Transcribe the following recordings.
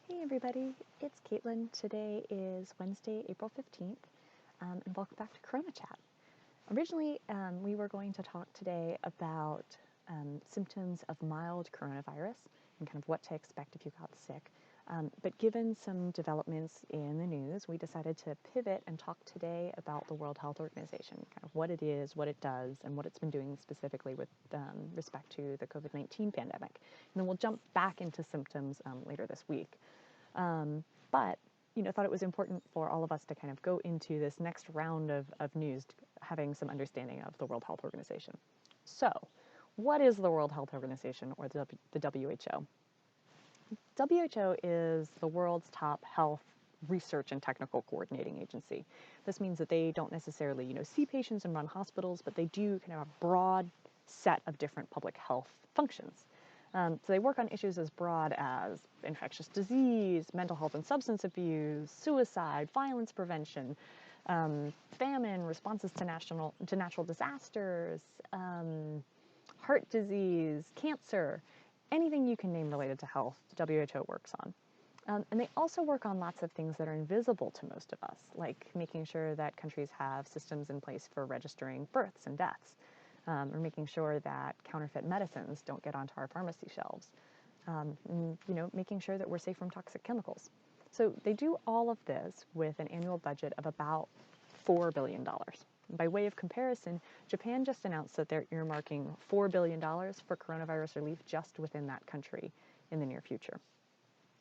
Hey everybody, it's Caitlin. Today is Wednesday, April 15th, and welcome back to Corona Chat. Originally, we were going to talk today about symptoms of mild coronavirus and kind of what to expect if you got sick. But given some developments in the news, we decided to pivot and talk today about the World Health Organization, kind of what it is, what it does, and what it's been doing specifically with respect to the COVID-19 pandemic. And then we'll jump back into symptoms later this week. But thought it was important for all of us to kind of go into this next round of news having some understanding of the World Health Organization. So, what is the World Health Organization, or the WHO? WHO is the world's top health research and technical coordinating agency. This means that they don't necessarily, see patients and run hospitals, but they do kind of a broad set of different public health functions. So they work on issues as broad as infectious disease, mental health and substance abuse, suicide, violence prevention, famine, responses to natural disasters, heart disease, cancer, anything you can name related to health, the WHO works on. And they also work on lots of things that are invisible to most of us, like making sure that countries have systems in place for registering births and deaths. Or making sure that counterfeit medicines don't get onto our pharmacy shelves, and, making sure that we're safe from toxic chemicals. So they do all of this with an annual budget of about $4 billion. By way of comparison, Japan just announced that they're earmarking $4 billion for coronavirus relief just within that country in the near future.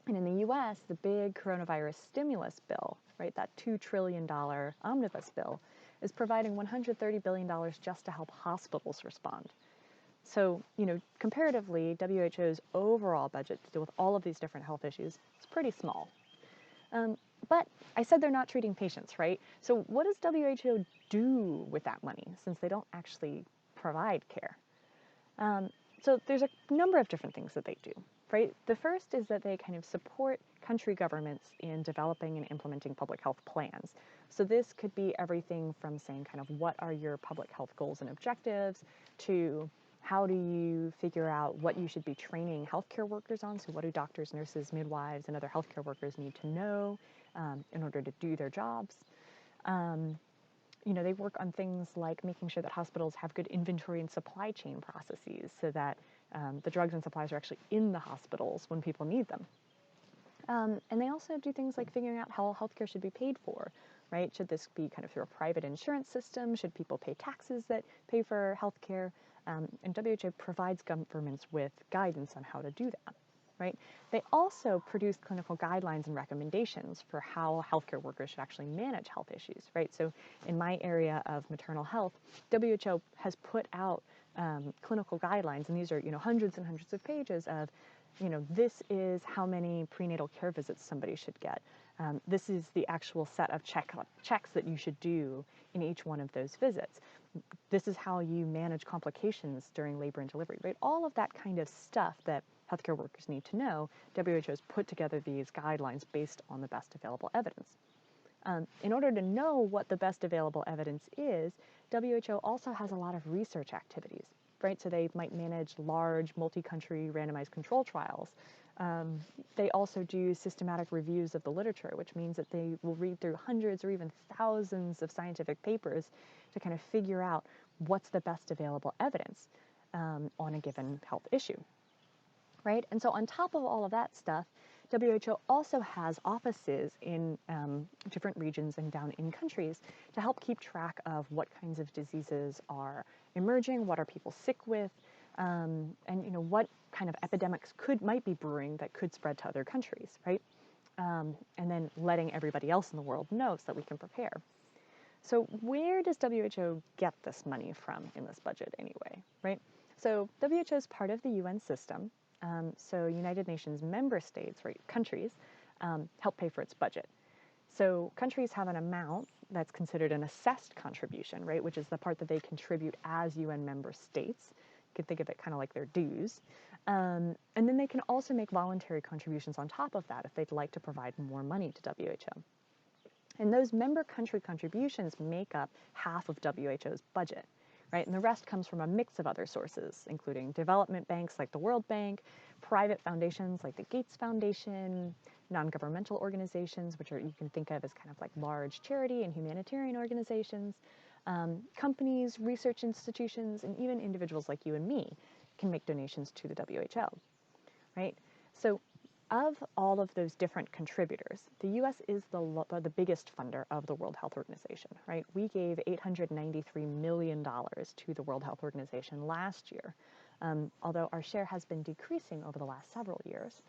And in the US, the big coronavirus stimulus bill, right, that $2 trillion omnibus bill, is providing $130 billion just to help hospitals respond. So, comparatively, WHO's overall budget to deal with all of these different health issues is pretty small. But I said they're not treating patients, right? So what does WHO do with that money, since they don't actually provide care? So there's a number of different things that they do, right? The first is that they kind of support country governments in developing and implementing public health plans. So this could be everything from saying kind of what are your public health goals and objectives, to how do you figure out what you should be training healthcare workers on. So what do doctors, nurses, midwives, and other healthcare workers need to know in order to do their jobs? They work on things like making sure that hospitals have good inventory and supply chain processes so that the drugs and supplies are actually in the hospitals when people need them. And they also do things like figuring out how healthcare should be paid for, right? Should this be kind of through a private insurance system? Should people pay taxes that pay for healthcare? And WHO provides governments with guidance on how to do that, right? They also produce clinical guidelines and recommendations for how healthcare workers should actually manage health issues, right? So in my area of maternal health, WHO has put out clinical guidelines, and these are, hundreds and hundreds of pages of, this is how many prenatal care visits somebody should get. This is the actual set of checks that you should do in each one of those visits. This is how you manage complications during labor and delivery, right? All of that kind of stuff that healthcare workers need to know, WHO has put together these guidelines based on the best available evidence. In order to know what the best available evidence is, WHO also has a lot of research activities, right? So they might manage large multi-country randomized control trials. They also do systematic reviews of the literature, which means that they will read through hundreds or even thousands of scientific papers to kind of figure out what's the best available evidence on a given health issue, right? And so on top of all of that stuff, WHO also has offices in different regions and down in countries to help keep track of what kinds of diseases are emerging, what are people sick with, and what kind of epidemics might be brewing that could spread to other countries, right? And then letting everybody else in the world know so that we can prepare. So where does WHO get this money from in this budget anyway, right? So WHO is part of the UN system. So United Nations member states, right, countries, help pay for its budget. So countries have an amount that's considered an assessed contribution, right, which is the part that they contribute as UN member states. You can think of it kind of like their dues. And then they can also make voluntary contributions on top of that if they'd like to provide more money to WHO. And those member country contributions make up half of WHO's budget, right? And the rest comes from a mix of other sources, including development banks like the World Bank, private foundations like the Gates Foundation, non-governmental organizations, which you can think of as kind of like large charity and humanitarian organizations, companies, research institutions, and even individuals like you and me can make donations to the WHO, right? So of all of those different contributors, the U.S. is the biggest funder of the World Health Organization, right? We gave $893 million to the World Health Organization last year, although our share has been decreasing over the last several years.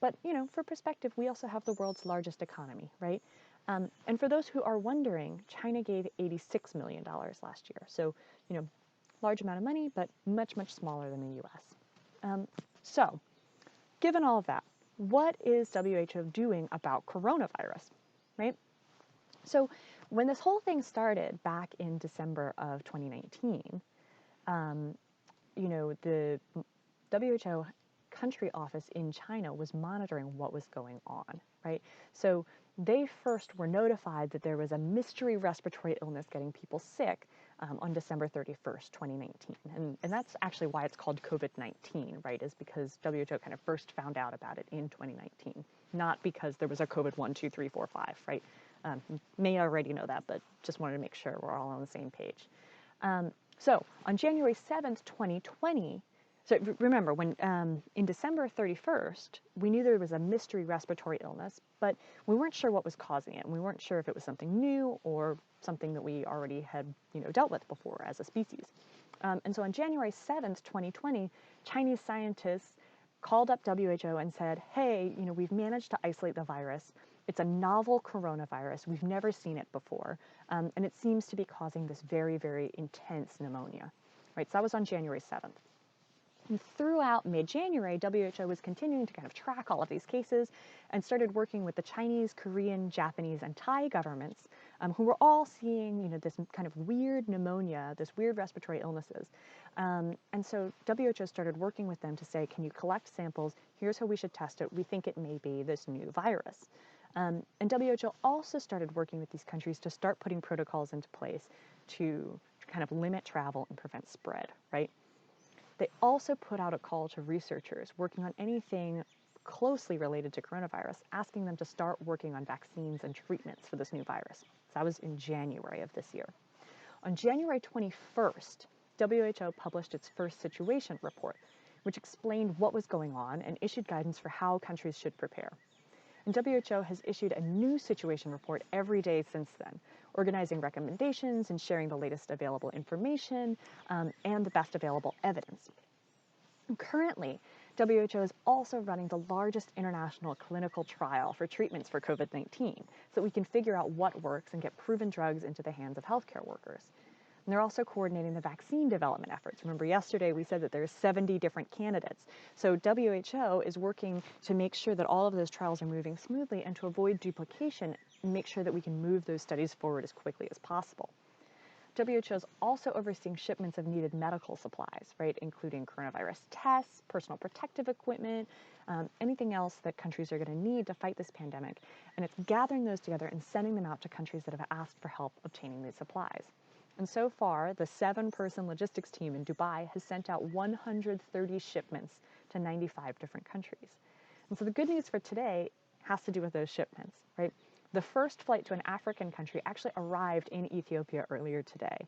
But, for perspective, we also have the world's largest economy, right? And for those who are wondering, China gave $86 million last year. So, large amount of money, but much, much smaller than the U.S. So, given all of that, what is WHO doing about coronavirus, right? So when this whole thing started back in December of 2019, the WHO country office in China was monitoring what was going on, right? So they first were notified that there was a mystery respiratory illness getting people sick on December 31st, 2019. And that's actually why it's called COVID-19, right, is because WHO kind of first found out about it in 2019, not because there was a COVID 1, 2, 3, 4, 5, right? You may already know that, but just wanted to make sure we're all on the same page. So on January 7th, 2020, so remember, when in December 31st, we knew there was a mystery respiratory illness, but we weren't sure what was causing it, and we weren't sure if it was something new or something that we already had, dealt with before as a species. And so on January 7th, 2020, Chinese scientists called up WHO and said, hey, we've managed to isolate the virus. It's a novel coronavirus. We've never seen it before, and it seems to be causing this very, very intense pneumonia. Right, so that was on January 7th. And throughout mid-January, WHO was continuing to kind of track all of these cases and started working with the Chinese, Korean, Japanese, and Thai governments who were all seeing, this kind of weird pneumonia, this weird respiratory illnesses. And so WHO started working with them to say, can you collect samples? Here's how we should test it. We think it may be this new virus. And WHO also started working with these countries to start putting protocols into place to kind of limit travel and prevent spread, right? They also put out a call to researchers working on anything closely related to coronavirus, asking them to start working on vaccines and treatments for this new virus. So that was in January of this year. On January 21st, WHO published its first situation report, which explained what was going on and issued guidance for how countries should prepare. And WHO has issued a new situation report every day since then, organizing recommendations and sharing the latest available information and the best available evidence. And currently, WHO is also running the largest international clinical trial for treatments for COVID-19, so that we can figure out what works and get proven drugs into the hands of healthcare workers. And they're also coordinating the vaccine development efforts. Remember, yesterday we said that there's 70 different candidates. So WHO is working to make sure that all of those trials are moving smoothly and to avoid duplication and make sure that we can move those studies forward as quickly as possible. WHO is also overseeing shipments of needed medical supplies, right, including coronavirus tests, personal protective equipment, anything else that countries are going to need to fight this pandemic. And it's gathering those together and sending them out to countries that have asked for help obtaining these supplies. And so far, the 7-person logistics team in Dubai has sent out 130 shipments to 95 different countries. And so the good news for today has to do with those shipments, right? The first flight to an African country actually arrived in Ethiopia earlier today.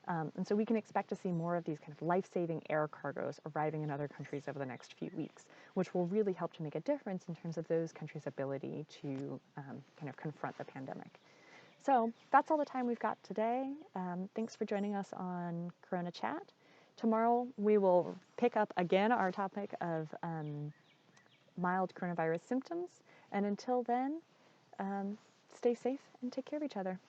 And so we can expect to see more of these kind of life-saving air cargoes arriving in other countries over the next few weeks, which will really help to make a difference in terms of those countries' ability to kind of confront the pandemic. So that's all the time we've got today. Thanks for joining us on Corona Chat. Tomorrow we will pick up again our topic of mild coronavirus symptoms. And until then, stay safe and take care of each other.